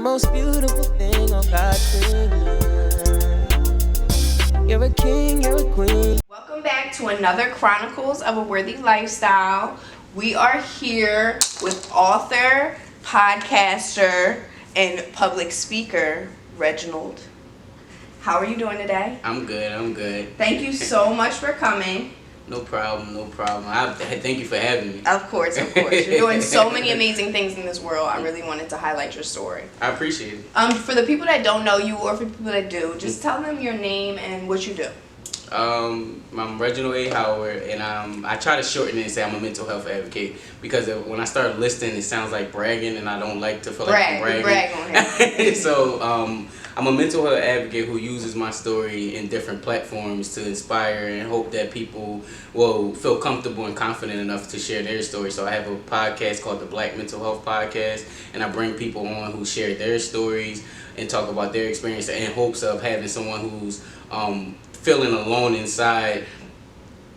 most beautiful thing on God's green. You're a king, you're a queen. Welcome back to another Chronicles of a Worthy Lifestyle. We are here with author, podcaster, and public speaker, Reginald. How are you doing today? I'm good. Thank you so much for coming. No problem. Thank you for having me. Of course. You're doing so many amazing things in this world. I really wanted to highlight your story. I appreciate it. For the people that don't know you or for people that do, just tell them your name and what you do. I'm Reginald A. Howard, and I try to shorten it and say I'm a mental health advocate because when I start listing, it sounds like bragging, and I don't like to feel like I'm bragging. Brag on him. So I'm a mental health advocate who uses my story in different platforms to inspire and hope that people will feel comfortable and confident enough to share their story. So I have a podcast called the Black Mental Health Podcast, and I bring people on who share their stories and talk about their experience in hopes of having someone who's feeling alone inside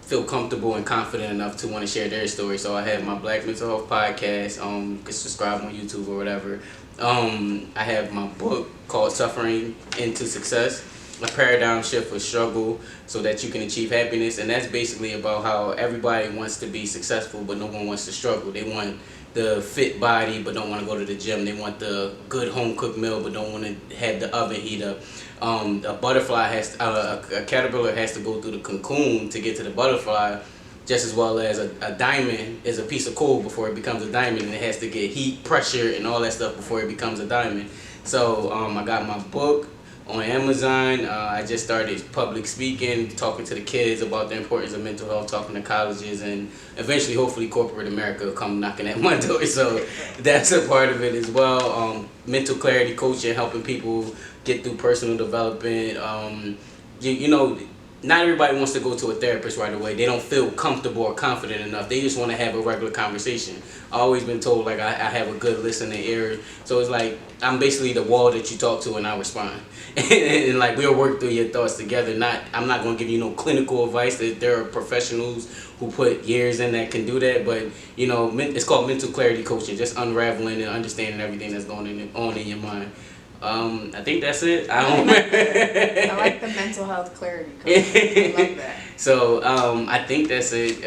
feel comfortable and confident enough to want to share their story. So I have my Black Mental Health Podcast. You can subscribe on YouTube or whatever. I have my book called Suffering into Success, a paradigm shift for struggle so that you can achieve happiness. And that's basically about how everybody wants to be successful, but no one wants to struggle. They want the fit body, but don't want to go to the gym. They want the good home cooked meal, but don't want to have the oven heat up. A butterfly a caterpillar has to go through the cocoon to get to the butterfly, just as well as a diamond is a piece of coal before it becomes a diamond, and it has to get heat, pressure, and all that stuff before it becomes a diamond. So I got my book on Amazon. I just started public speaking, talking to the kids about the importance of mental health, talking to colleges, and eventually, hopefully, corporate America will come knocking at my door. So that's a part of it as well. Mental clarity coaching, helping people get through personal development. You know, not everybody wants to go to a therapist right away. They don't feel comfortable or confident enough. They just want to have a regular conversation. I've always been told like I have a good listening ear. So it's like I'm basically the wall that you talk to and I respond. and like we'll work through your thoughts together. I'm not going to give you no clinical advice. There are professionals who put years in that can do that. But you know, it's called mental clarity coaching. Just unraveling and understanding everything that's going on in your mind. I think that's it. I like the mental health clarity coach. I love that. So I think that's it.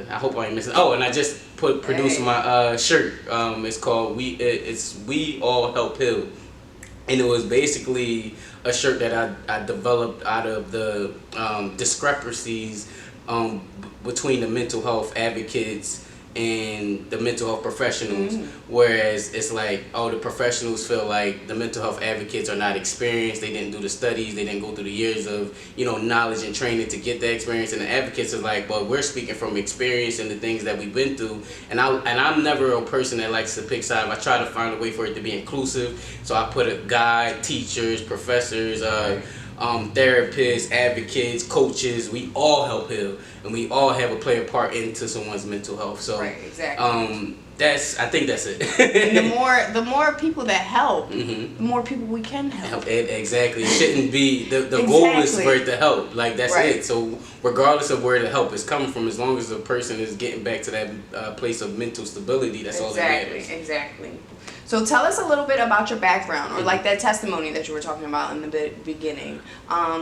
I hope I ain't missing. Oh, and I just produced my shirt. It's called We All Help Heal, and it was basically a shirt that I developed out of the discrepancies between the mental health advocates and the mental health professionals, whereas it's like, the professionals feel like the mental health advocates are not experienced, they didn't do the studies, they didn't go through the years of, knowledge and training to get that experience, and the advocates are like, well, we're speaking from experience and the things that we've been through, and I'm never a person that likes to pick sides. I try to find a way for it to be inclusive, so I put a guide, teachers, professors, therapists, advocates, coaches, we all help heal, and we all have a play a part into someone's mental health. So right, exactly. I think that's it. And the more people that help, the more people we can help. Exactly. It shouldn't be the goal is for it to help. Like that's right. it. So regardless of where the help is coming from, as long as the person is getting back to that place of mental stability, that's all that matters. Exactly. So tell us a little bit about your background, or like that testimony that you were talking about in the beginning,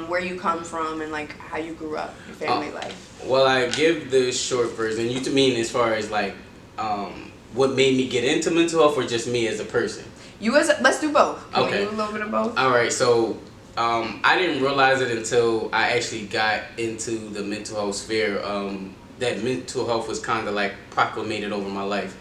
where you come from and like how you grew up, your family life. Well, I give the short version. You mean as far as like what made me get into mental health, or just me as a person? Let's do both. Can okay. we do a little bit of both? All right. So I didn't realize it until I actually got into the mental health sphere. That mental health was kind of like proclamated over my life.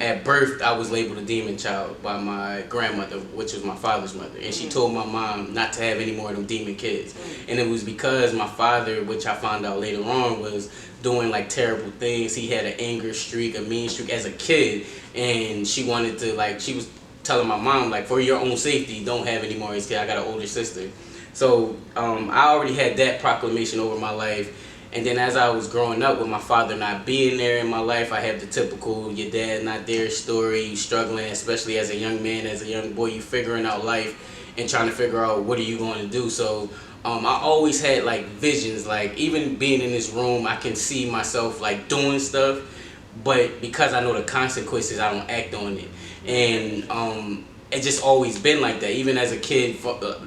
At birth, I was labeled a demon child by my grandmother, which was my father's mother. And she told my mom not to have any more of them demon kids. And it was because my father, which I found out later on, was doing like terrible things. He had an anger streak, a mean streak as a kid. And she wanted to, she was telling my mom, for your own safety, don't have any more of these kids. I got an older sister. So I already had that proclamation over my life. And then as I was growing up with my father not being there in my life, I had the typical your dad not there story, you struggling, especially as a young man, as a young boy, you figuring out life and trying to figure out what are you going to do. So I always had visions, even being in this room, I can see myself doing stuff, but because I know the consequences, I don't act on it. And it just always been like that. Even as a kid,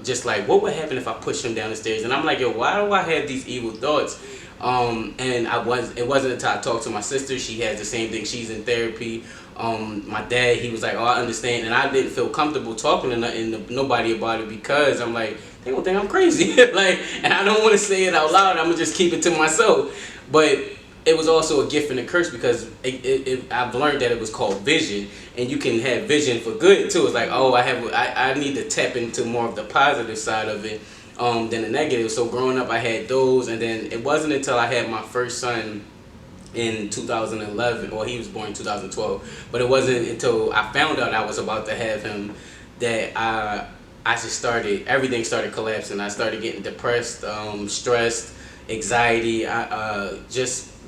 just like, what would happen if I pushed him down the stairs? And I'm like, yo, why do I have these evil thoughts? And it wasn't until I talked to my sister. She has the same thing. She's in therapy. My dad, he was like, oh, I understand. And I didn't feel comfortable talking to nobody about it because I'm like, they gonna think I'm crazy. Like, and I don't want to say it out loud. I'm gonna just keep it to myself. But it was also a gift and a curse because I've learned that it was called vision, and you can have vision for good too. It's like, oh, I need to tap into more of the positive side of it than the negative. So growing up, I had those, and then it wasn't until I had my first son in 2011, or he was born in 2012, but it wasn't until I found out I was about to have him that I just everything started collapsing. I started getting depressed, stressed, anxiety. I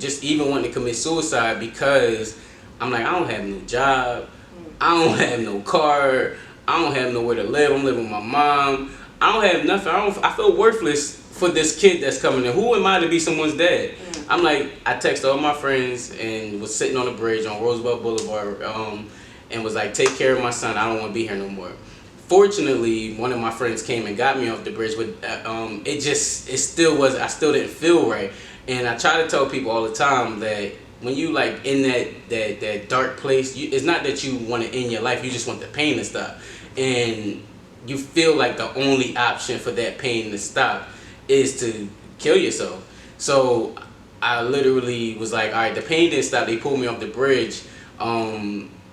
just even wanting to commit suicide because I'm like, I don't have no job, I don't have no car, I don't have nowhere to live. I'm living with my mom. I don't have nothing. I feel worthless for this kid that's coming in. Who am I to be someone's dad? I'm like, I texted all my friends and was sitting on the bridge on Roosevelt Boulevard and was like, take care of my son. I don't want to be here no more. Fortunately, one of my friends came and got me off the bridge, but I still didn't feel right. And I try to tell people all the time that when you like in that dark place, it's not that you want to end your life, you just want the pain to stop. And you feel like the only option for that pain to stop is to kill yourself. So I literally was like, all right, the pain didn't stop. They pulled me off the bridge.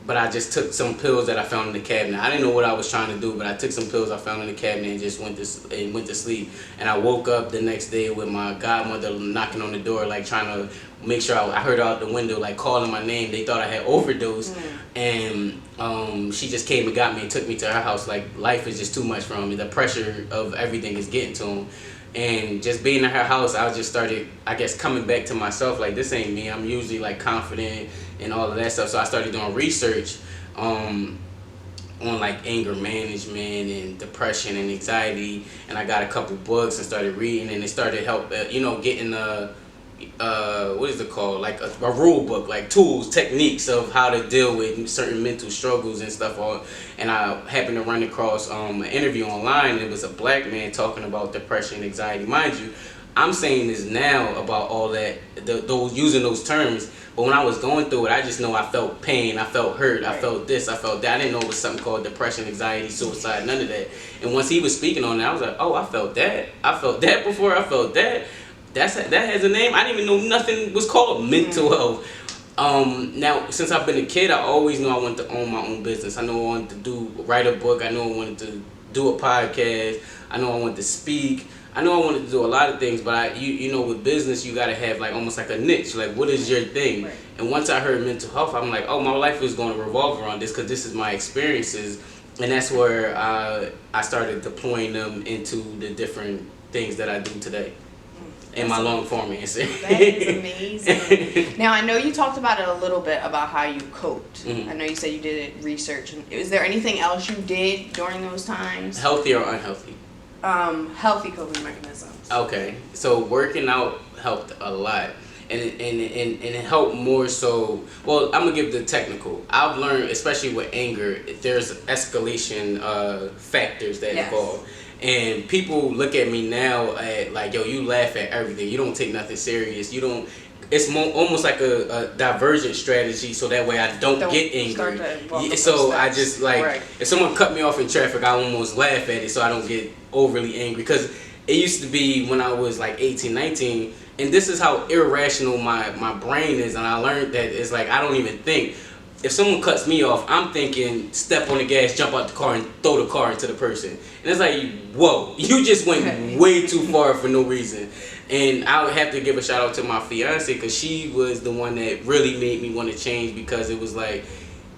But I just took some pills that I found in the cabinet. I didn't know what I was trying to do, but I took some pills I found in the cabinet and just went to sleep. And I woke up the next day with my godmother knocking on the door, like trying to make sure I heard her out the window, like calling my name. They thought I had overdosed. And she just came and got me and took me to her house. Like, life is just too much for me. The pressure of everything is getting to him. And just being at her house, I just started, I guess, coming back to myself. Like, this ain't me. I'm usually like confident and all of that stuff. So I started doing research on like anger management and depression and anxiety. And I got a couple books and started reading, and it started getting what is it called? Like a rule book, like tools, techniques of how to deal with certain mental struggles and stuff. And I happened to run across an interview online. It was a black man talking about depression and anxiety. Mind you, I'm saying this now about all that, those using those terms. But when I was going through it, I just know I felt pain, I felt hurt, I felt this, I felt that. I didn't know it was something called depression, anxiety, suicide, none of that. And once he was speaking on it, I was like, oh, I felt that. I felt that before, I felt that. That has a name. I didn't even know nothing was called mental health. Now, since I've been a kid, I always knew I wanted to own my own business. I know I wanted to write a book. I know I wanted to do a podcast. I know I wanted to speak. I know I wanted to do a lot of things, but with business, you gotta have like almost like a niche. Like, what is your thing? Right. And once I heard mental health, I'm like, oh, my life is going to revolve around this because this is my experiences, and that's where I started deploying them into the different things that I do today. In my long form answer. That is amazing. Now, I know you talked about it a little bit about how you coped. I know you said you did research. Is there anything else you did during those times? Healthy or unhealthy? Healthy coping mechanisms. Okay, so working out helped a lot, and it helped more so. Well, I'm gonna give the technical. I've learned, especially with anger, there's escalation factors that involve. And people look at me now at like, yo, you laugh at everything. You don't take nothing serious. You don't. It's almost like a divergent strategy, so that way I don't get angry. So I just like, if someone cut me off in traffic, I almost laugh at it so I don't get overly angry. Because it used to be when I was like 18, 19, and this is how irrational my brain is. And I learned that it's like I don't even think. If someone cuts me off, I'm thinking step on the gas, jump out the car, and throw the car into the person. And it's like, whoa, you just went way too far for no reason. And I would have to give a shout out to my fiance, because she was the one that really made me want to change, because it was like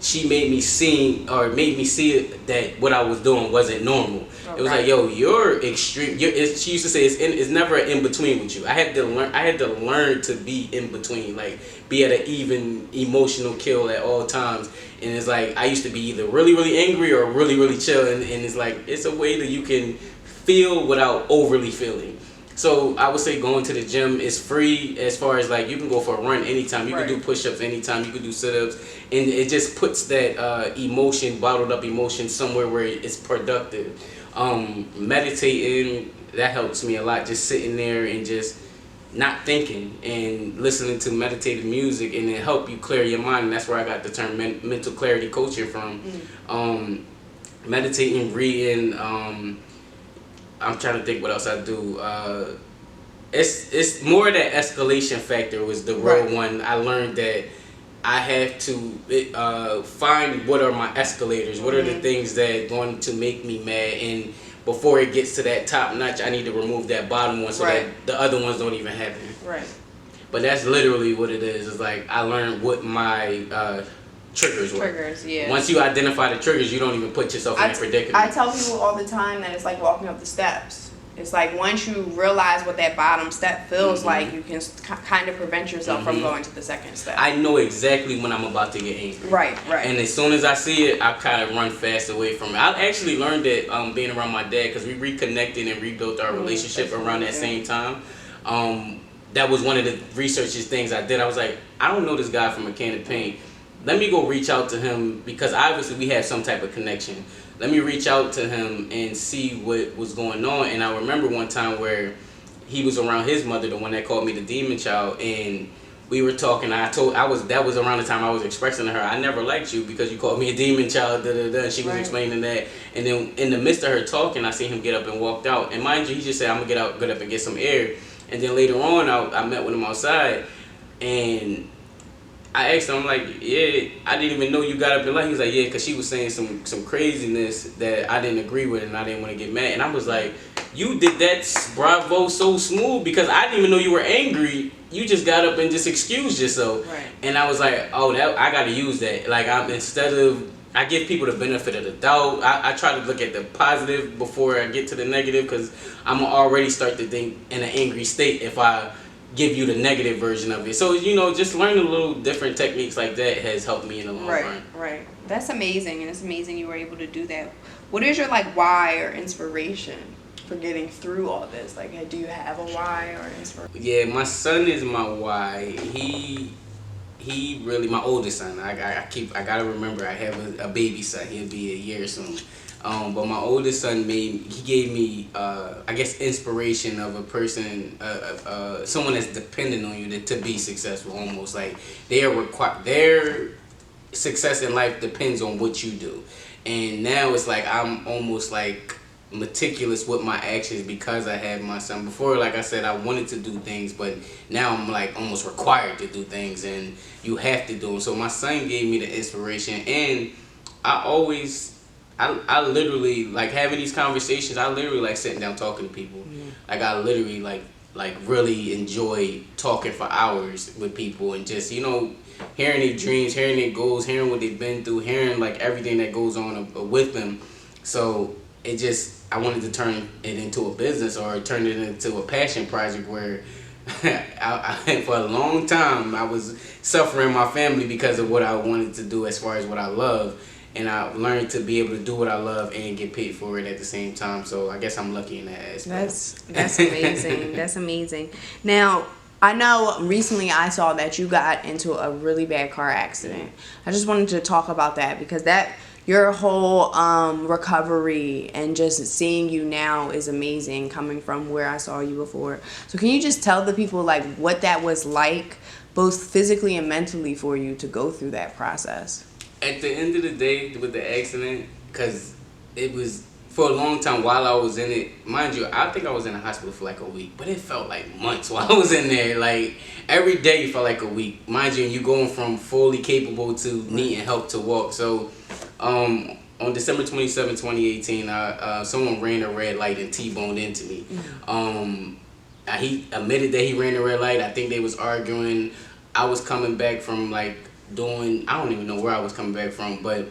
she made me see that what I was doing wasn't normal. It was like, yo, you're extreme. She used to say it's never an in between with you. I had to learn to be in between, like be at an even emotional kill at all times. And it's like I used to be either really, really angry or really, really chill. And it's like it's a way that you can feel without overly feeling. So I would say going to the gym is free as far as like you can go for a run anytime. You can do push-ups anytime. You can do sit-ups, and it just puts that emotion, bottled up emotion, somewhere where it's productive. Meditating, that helps me a lot. Just sitting there and just not thinking and listening to meditative music, and it help you clear your mind. And that's where I got the term mental clarity coaching from. Meditating, reading. I'm trying to think what else I do. It's more that escalation factor was the real one. I learned that I have to find what are my escalators. What are the things that are going to make me mad, and before it gets to that top notch, I need to remove that bottom one so that the other ones don't even happen. Right. But that's literally what it is. It's like I learned what my triggers were. Triggers, yeah. Once you identify the triggers, you don't even put yourself in that predicament. I tell people all the time that it's like walking up the steps. It's like once you realize what that bottom step feels like, you can kind of prevent yourself from going to the second step. I know exactly when I'm about to get angry. Right. And as soon as I see it, I kind of run fast away from it. I actually learned that being around my dad, because we reconnected and rebuilt our relationship around that same time. That was one of the researches things I did. I was like, I don't know this guy from a can of paint. Let me go reach out to him, because obviously we have some type of connection. Let me reach out to him and see what was going on. And I remember one time where he was around his mother, the one that called me the demon child, and we were talking. That was around the time I was expressing to her, I never liked you because you called me a demon child. And she was explaining that, and then in the midst of her talking, I seen him get up and walked out. And mind you, he just said, "I'm gonna get up and get some air." And then later on, I met with him outside, and I asked him, I'm like, yeah, I didn't even know you got up and left. He was like, yeah, because she was saying some craziness that I didn't agree with, and I didn't want to get mad. And I was like, you did that bravo so smooth, because I didn't even know you were angry. You just got up and just excused yourself. Right. And I was like, oh, I got to use that. Like, I give people the benefit of the doubt. I try to look at the positive before I get to the negative, because I'm already start to think in an angry state if I give you the negative version of it. So, just learning little different techniques like that has helped me in the long run. Right. That's amazing, and it's amazing you were able to do that. What is your why or inspiration for getting through all this? Do you have a why or inspiration? Yeah, my son is my why. He really, my oldest son. I gotta remember, I have a baby son. He'll be a year soon. But my oldest son gave me, I guess, inspiration of a person, someone that's dependent on you to be successful. Almost like their success in life depends on what you do. And now it's like I'm almost like meticulous with my actions because I have my son. Before, like I said, I wanted to do things, but now I'm like almost required to do things, and you have to do them. So my son gave me the inspiration, and I literally like having these conversations. I literally like sitting down talking to people. Like I literally like really enjoy talking for hours with people, and just hearing their dreams, hearing their goals, hearing what they've been through, hearing everything that goes on with them. So I wanted to turn it into a business or turn it into a passion project where for a long time I was suffering my family because of what I wanted to do as far as what I love. And I learned to be able to do what I love and get paid for it at the same time. So I guess I'm lucky in that aspect. That's amazing. That's amazing. Now, I know recently I saw that you got into a really bad car accident. I just wanted to talk about that because your whole recovery and just seeing you now is amazing coming from where I saw you before. So can you just tell the people what that was like, both physically and mentally, for you to go through that process? At the end of the day with the accident, because it was for a long time while I was in it, mind you, I think I was in the hospital for a week, but it felt like months while I was in there. Every day felt like a week. Mind you, and you going from fully capable to needing help to walk. So on December 27, 2018, someone ran a red light and T-boned into me. He admitted that he ran a red light. I think they was arguing. I was coming back from I don't even know where I was coming back from, but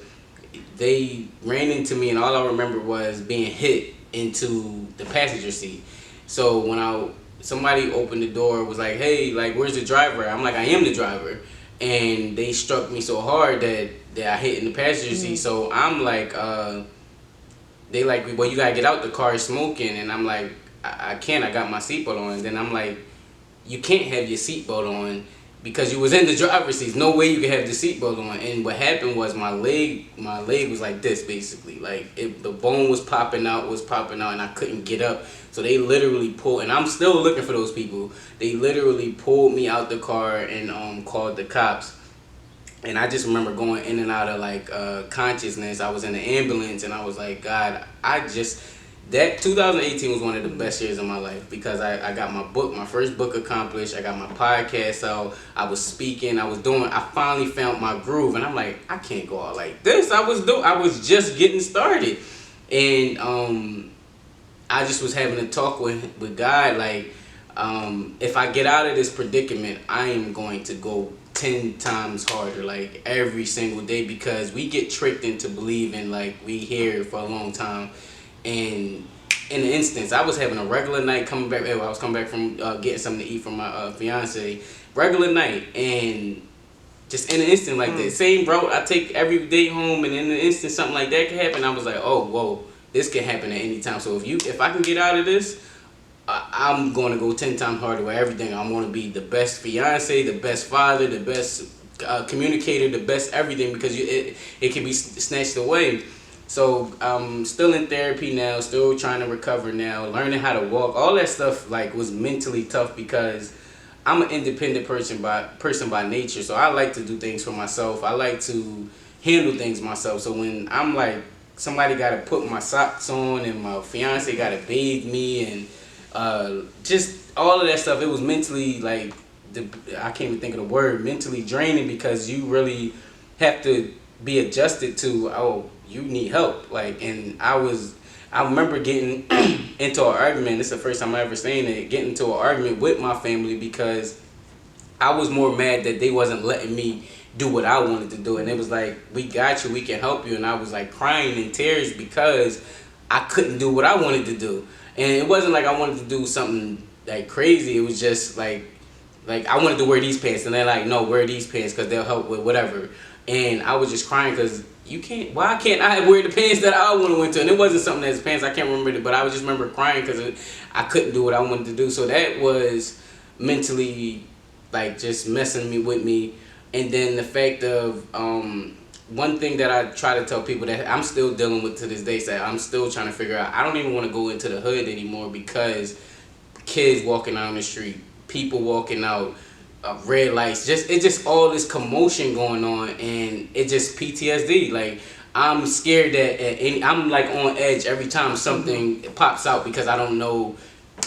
they ran into me, and all I remember was being hit into the passenger seat. So when somebody opened the door, was like, hey, where's the driver? I'm like, I am the driver. And they struck me so hard that I hit in the passenger seat. So I'm like, they well, you gotta get out, the car is smoking. And I'm like, I can't. I got my seatbelt on. And then I'm like, you can't have your seatbelt on because you was in the driver's seat. No way you could have the seatbelt on. And what happened was my leg was like this basically. Like the bone was popping out, and I couldn't get up. So they literally pulled, and I'm still looking for those people. They literally pulled me out the car and called the cops. And I just remember going in and out of like consciousness. I was in the ambulance, and I was like, God, that 2018 was one of the best years of my life because I got my first book accomplished. I got my podcast out. I was speaking. I finally found my groove, and I'm like, I can't go out like this. I was just getting started, and I just was having a talk with God, like, if I get out of this predicament, I am going to go 10 times harder, like every single day, because we get tricked into believing like we here for a long time. And in an instance, I was having a regular night coming back. I was coming back from getting something to eat from my fiance. Regular night, and just in an instant, like the same route I take every day home, and in an instant something like that can happen. I was like, oh, whoa, this can happen at any time. So if I can get out of this, I'm going to go 10 times harder with everything. I'm going to be the best fiance, the best father, the best communicator, the best everything, because it can be snatched away. So I'm still in therapy now, still trying to recover now, learning how to walk. All that stuff like was mentally tough because I'm an independent person by nature. So I like to do things for myself. I like to handle things myself. So when I'm like, somebody got to put my socks on and my fiance got to bathe me and just all of that stuff, it was mentally like, I can't even think of the word, mentally draining, because you really have to be adjusted to, oh, you need help. Like, and I remember getting into an argument. This is the first time I ever seen it. Getting into an argument with my family because I was more mad that they wasn't letting me do what I wanted to do. And it was like, we got you, we can help you. And I was like crying in tears because I couldn't do what I wanted to do. And it wasn't like I wanted to do something like crazy. It was just like I wanted to wear these pants, and they're like, no, wear these pants because they'll help with whatever. And I was just crying because why can't I wear the pants that I want to wear to? And it wasn't something that's pants, I can't remember it, but I just remember crying because I couldn't do what I wanted to do. So that was mentally like just messing with me. And then the fact of one thing that I try to tell people that I'm still dealing with to this day, that I'm still trying to figure out, I don't even want to go into the hood anymore because kids walking out on the street, people walking out, red lights, it's just all this commotion going on, and it just PTSD. Like, I'm scared that I'm like on edge every time something pops out because I don't know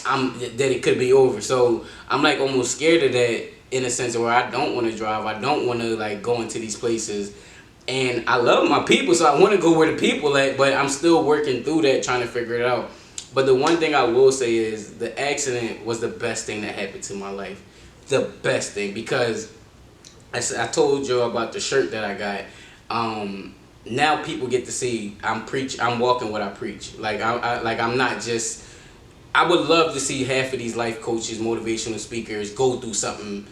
that it could be over. So I'm like almost scared of that in a sense where I don't want to drive. I don't want to like go into these places. And I love my people, so I want to go where the people at, but I'm still working through that, trying to figure it out. But the one thing I will say is the accident was the best thing that happened to my life. The best thing, because I told you about the shirt that I got. Now people get to see I'm walking what I preach. Like I'm not just. I would love to see half of these life coaches, motivational speakers go through something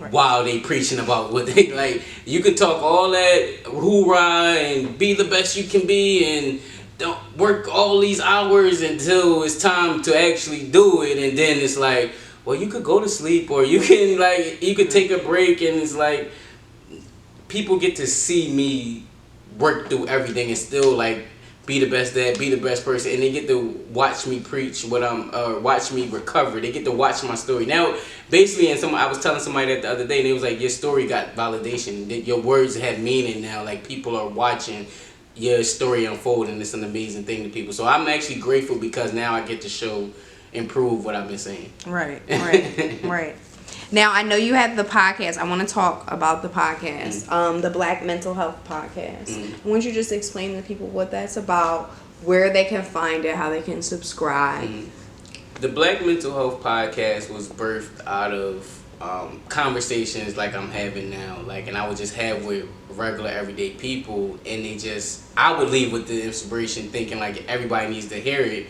while they preaching about what they like. You can talk all that hoorah and be the best you can be and don't work all these hours until it's time to actually do it, and then it's like, well, you could go to sleep, or you could take a break, and it's like people get to see me work through everything and still like be the best dad, be the best person, and they get to watch me preach watch me recover. They get to watch my story. Now, basically, I was telling somebody that the other day, and they was like, your story got validation. That your words have meaning now. Like, people are watching your story unfold, and it's an amazing thing to people. So I'm actually grateful because now I get to improve what I've been saying. Right. Right. Now, I know you have the podcast. I want to talk about the podcast, the Black Mental Health Podcast. I want you to just explain to people what that's about, where they can find it, how they can subscribe. The Black Mental Health Podcast was birthed out of conversations like I'm having now. And I would just have with regular, everyday people, and I would leave with the inspiration thinking like everybody needs to hear it.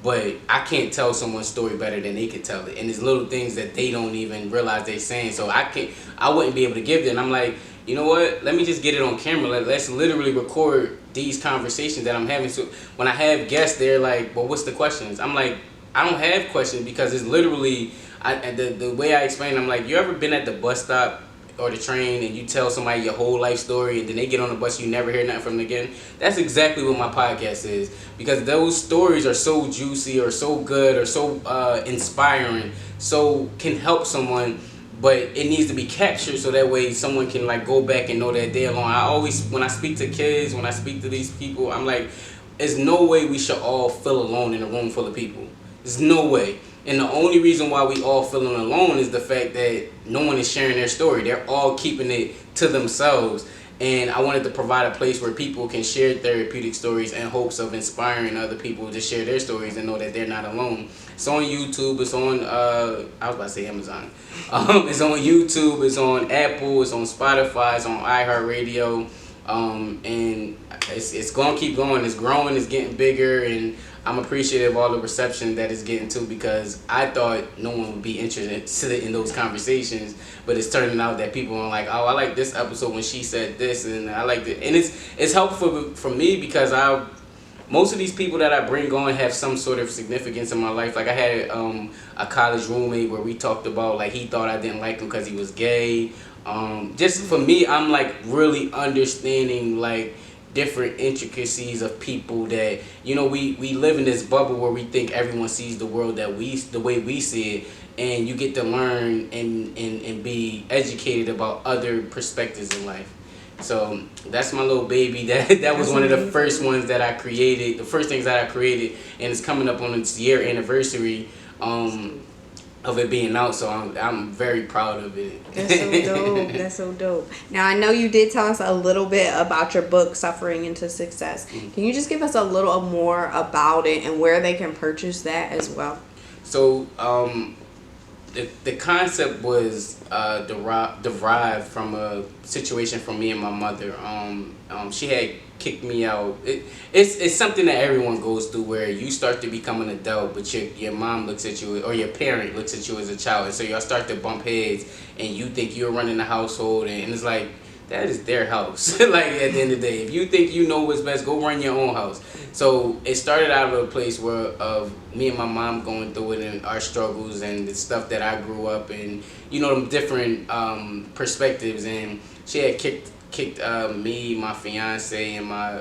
But I can't tell someone's story better than they could tell it. And there's little things that they don't even realize they're saying. So I wouldn't be able to give them. I'm like, you know what? Let me just get it on camera. Let's literally record these conversations that I'm having. So when I have guests, they're like, well, what's the questions? I'm like, I don't have questions because it's literally the way I explain. I'm like, you ever been at the bus stop or the train and you tell somebody your whole life story and then they get on the bus, you never hear nothing from them again? That's exactly what my podcast is, because those stories are so juicy or so good or so inspiring, so can help someone, but it needs to be captured so that way someone can like go back and know that they're alone. I always, when I speak to kids, when I speak to these people, I'm like, there's no way we should all feel alone in a room full of people. There's no way. And the only reason why we all feeling alone is the fact that no one is sharing their story. They're all keeping it to themselves. And I wanted to provide a place where people can share therapeutic stories in hopes of inspiring other people to share their stories and know that they're not alone. It's on YouTube. It's on, I was about to say Amazon. It's on YouTube. It's on Apple. It's on Spotify. It's on iHeartRadio. And it's going to keep going. It's growing. It's getting bigger. And I'm appreciative of all the reception that it's getting to, because I thought no one would be interested in those conversations, but it's turning out that people are like, oh, I like this episode when she said this, and I like it. And it's helpful for me because most of these people that I bring on have some sort of significance in my life. Like I had a college roommate where we talked about like he thought I didn't like him because he was gay. Just for me, I'm like really understanding like different intricacies of people that, you know, we live in this bubble where we think everyone sees the world the way we see it, and you get to learn and be educated about other perspectives in life. So that's my little baby. That was one of the first ones that I created, the first things that I created, and it's coming up on its year anniversary of it being out, so I'm very proud of it. That's so dope. That's so dope. Now, I know you did tell us a little bit about your book, Suffering into Success. Mm-hmm. Can you just give us a little more about it and where they can purchase that as well? So, the concept was derived from a situation from me and my mother. She had kicked me out. It's something that everyone goes through, where you start to become an adult, but your mom looks at you, or your parent looks at you as a child, and so y'all start to bump heads, and you think you're running the household, and it's like, that is their house. Like at the end of the day, if you think you know what's best, go run your own house. So it started out of a place where of me and my mom going through it and our struggles and the stuff that I grew up and, you know, them different perspectives. And she had kicked me, my fiance, and my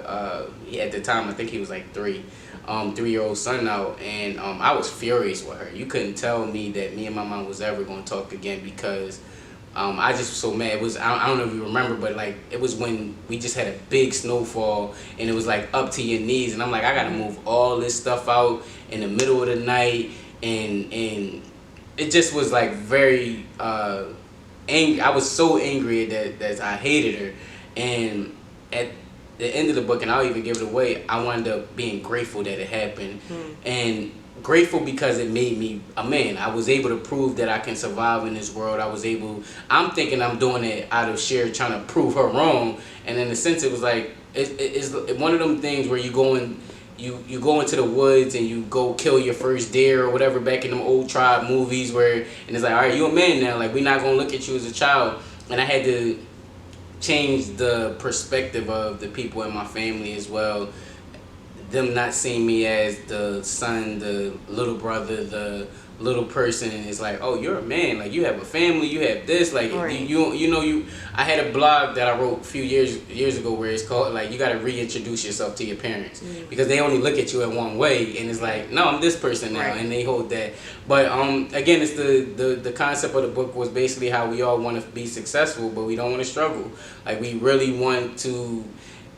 at the time I think he was like 3-year-old son out, and I was furious with her. You couldn't tell me that me and my mom was ever going to talk again, because I just was so mad. It was, I don't know if you remember, but like it was when we just had a big snowfall and it was like up to your knees, and I'm like, I gotta move all this stuff out in the middle of the night, and it just was like very angry. I was so angry that I hated her, and at the end of the book, and I'll even give it away, I wound up being grateful that it happened, and grateful because it made me a man. I was able to prove that I can survive in this world. I'm thinking I'm doing it out of sheer trying to prove her wrong, and in a sense it was like it's one of them things where you go into the woods and you go kill your first deer or whatever, back in them old tribe movies, where, and it's like, all right, you a man now, like we're not gonna look at you as a child. And I had to change the perspective of the people in my family as well, them not seeing me as the son, the little brother, the little person, and it's like, oh, you're a man, like you have a family, you have this, like right. you I had a blog that I wrote a few years ago where it's called like, you got to reintroduce yourself to your parents, because they only look at you in one way, and it's like, no, I'm this person now, right. And they hold that. But again, it's the concept of the book was basically how we all want to be successful, but we don't want to struggle. Like we really want to,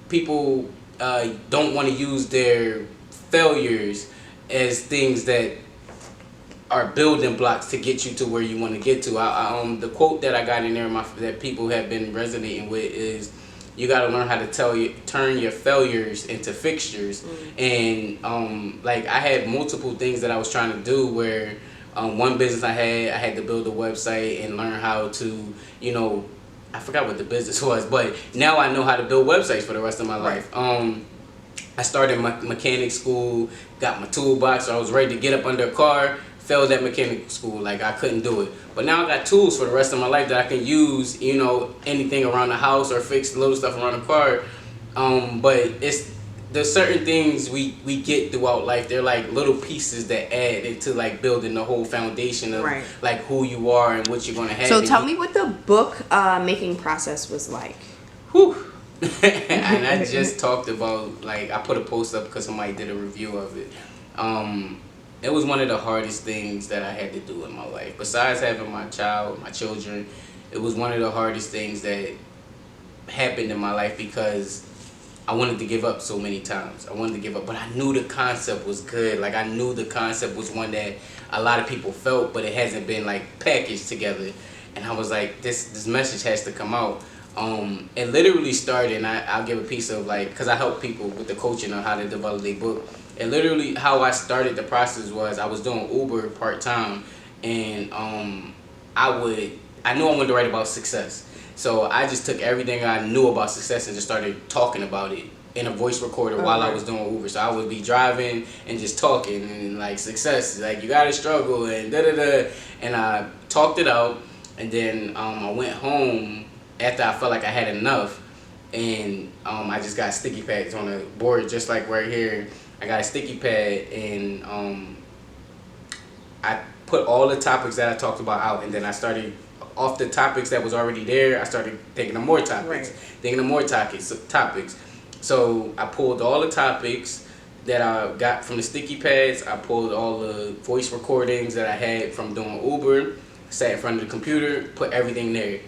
people don't want to use their failures as things that are building blocks to get you to where you want to get to. The quote that I got in there that people have been resonating with is, you got to learn how to turn your failures into fixtures. And like I had multiple things that I was trying to do, where one business I had to build a website and learn how to, you know, I forgot what the business was, but now I know how to build websites for the rest of my life. I started my mechanic school, got my toolbox, so I was ready to get up under a car, failed at mechanic school, like I couldn't do it. But now I got tools for the rest of my life that I can use, you know, anything around the house or fix little stuff around the car. But there's certain things we get throughout life. They're like little pieces that add into like building the whole foundation of Right. like who you are and what you're gonna have. So tell me what the book making process was like. Whew. And I just talked about, like, I put a post up because somebody did a review of it. It was one of the hardest things that I had to do in my life. Besides having my children, it was one of the hardest things that happened in my life because I wanted to give up so many times. I wanted to give up, but I knew the concept was good. Like, I knew the concept was one that a lot of people felt, but it hasn't been like packaged together. And I was like, this message has to come out. It literally started, and I'll give a piece of, like, because I help people with the coaching on how to develop their book. And literally how I started the process was I was doing Uber part-time, and I knew I wanted to write about success. So I just took everything I knew about success and just started talking about it in a voice recorder while I was doing Uber. So I would be driving and just talking and like success, like you gotta struggle and da-da-da. And I talked it out, and then I went home after I felt like I had enough, and I just got sticky pads on the board, just like right here. I got a sticky pad, and I put all the topics that I talked about out, and then I started off the topics that was already there. I started thinking of more topics, topics. So I pulled all the topics that I got from the sticky pads. I pulled all the voice recordings that I had from doing Uber, sat in front of the computer, put everything there.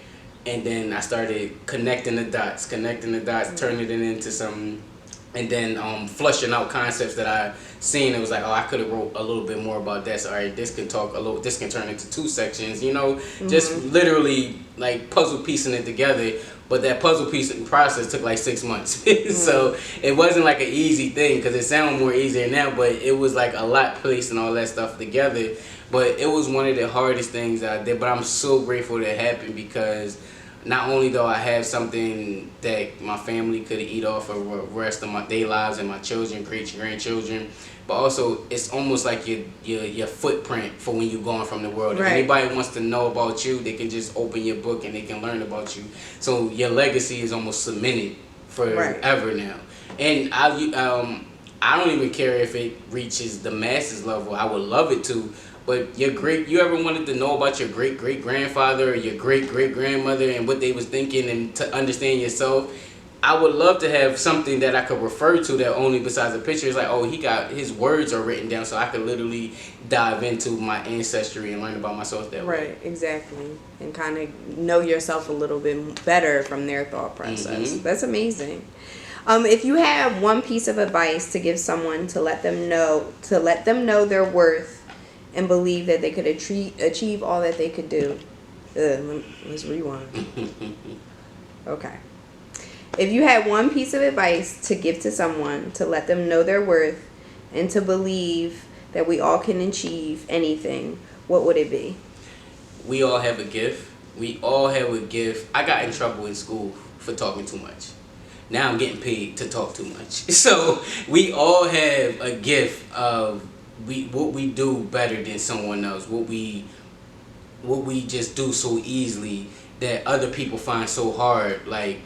And then I started connecting the dots, turning it into something, and then flushing out concepts that I seen. It was like, oh, I could have wrote a little bit more about that. So, all right, this can turn into 2 sections, just literally like puzzle piecing it together. But that puzzle piecing process took like 6 months. So it wasn't like an easy thing, because it sounds more easier now, but it was like a lot placing all that stuff together. But it was one of the hardest things that I did. But I'm so grateful that it happened, because not only do I have something that my family could eat off for the rest of my day lives, and my children, grandchildren, but also it's almost like your footprint for when you're going from the world. Right. If anybody wants to know about you, they can just open your book and they can learn about you. So your legacy is almost cemented forever now. And I don't even care if it reaches the masses level. I would love it to. But you ever wanted to know about your great-great-grandfather or your great-great-grandmother and what they was thinking, and to understand yourself? I would love to have something that I could refer to that only besides the picture is like, oh, his words are written down, so I could literally dive into my ancestry and learn about myself that way. Right, exactly. And kind of know yourself a little bit better from their thought process. Mm-hmm. That's amazing. If you have one piece of advice to give someone to let them know their worth and believe that they could achieve all that they could do. Let's rewind. Okay. If you had one piece of advice to give to someone to let them know their worth and to believe that we all can achieve anything, what would it be? We all have a gift. I got in trouble in school for talking too much. Now I'm getting paid to talk too much. So we all have a gift of what we do better than someone else, what we just do so easily that other people find so hard. Like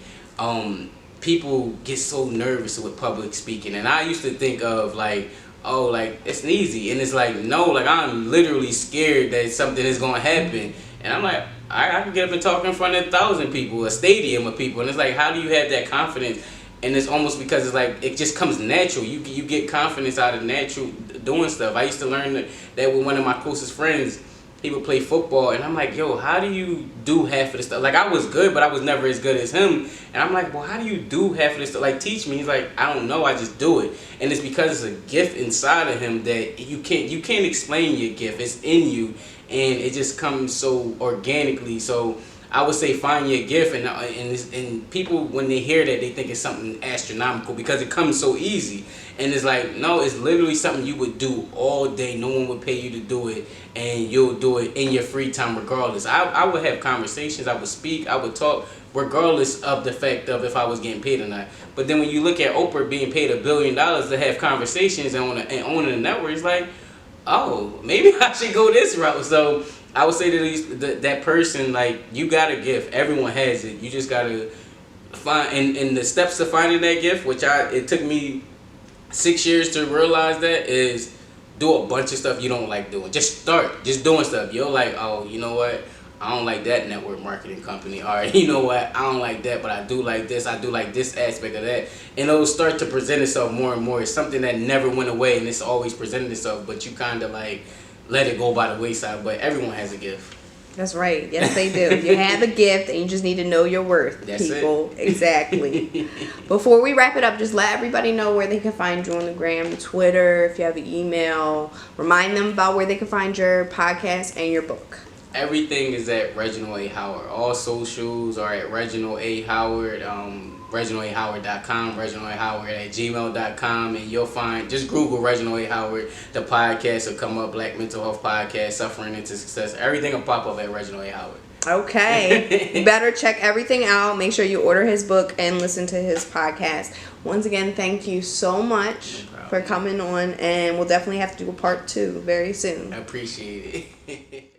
people get so nervous with public speaking, and I used to think of like, oh, like it's easy, and it's like, no, like I'm literally scared that something is gonna happen, and I'm like, I can get up and talk in front of 1,000 people, a stadium of people, and it's like, how do you have that confidence? And it's almost because it's like it just comes natural. You get confidence out of natural doing stuff. I used to learn that with one of my closest friends. He would play football, and I'm like, yo, how do you do half of this stuff? Like, I was good, but I was never as good as him. And I'm like, well, how do you do half of this stuff? Like, teach me. He's like, I don't know, I just do it. And it's because it's a gift inside of him that you can't explain your gift. It's in you, and it just comes so organically. So I would say find your gift, and people, when they hear that, they think it's something astronomical because it comes so easy. And it's like, no, it's literally something you would do all day. No one would pay you to do it, and you'll do it in your free time regardless. I would have conversations, I would speak, I would talk, regardless of the fact of if I was getting paid or not. But then when you look at Oprah being paid $1 billion to have conversations and owning a network, it's like, oh, maybe I should go this route. So I would say to that person, like, you got a gift. Everyone has it. You just got to find, and the steps to finding that gift, which it took me 6 years to realize that is do a bunch of stuff you don't like doing. Just start just doing stuff. You're like, oh, you know what? I don't like that network marketing company. All right, you know what? I don't like that, but I do like this. I do like this aspect of that. And it'll start to present itself more and more. It's something that never went away and it's always presented itself, but you kind of like let it go by the wayside. But everyone has a gift. That's right. Yes, they do. You have a gift and you just need to know your worth, That's people. it. Exactly. Before we wrap it up, just let everybody know where they can find you on the gram, Twitter, if you have an email. Remind them about where they can find your podcast and your book. Everything is at Reginald A. Howard. All socials are at Reginald A. Howard, ReginaldAHoward.com, ReginaldAHoward@gmail.com, and you'll find, just Google Reginald A. Howard, the podcast will come up, Black Mental Health Podcast, Suffering into Success. Everything will pop up at Reginald A. Howard. Okay. You better check everything out. Make sure you order his book and listen to his podcast. Once again, thank you so much for coming on, and we'll definitely have to do a part 2 very soon. I appreciate it.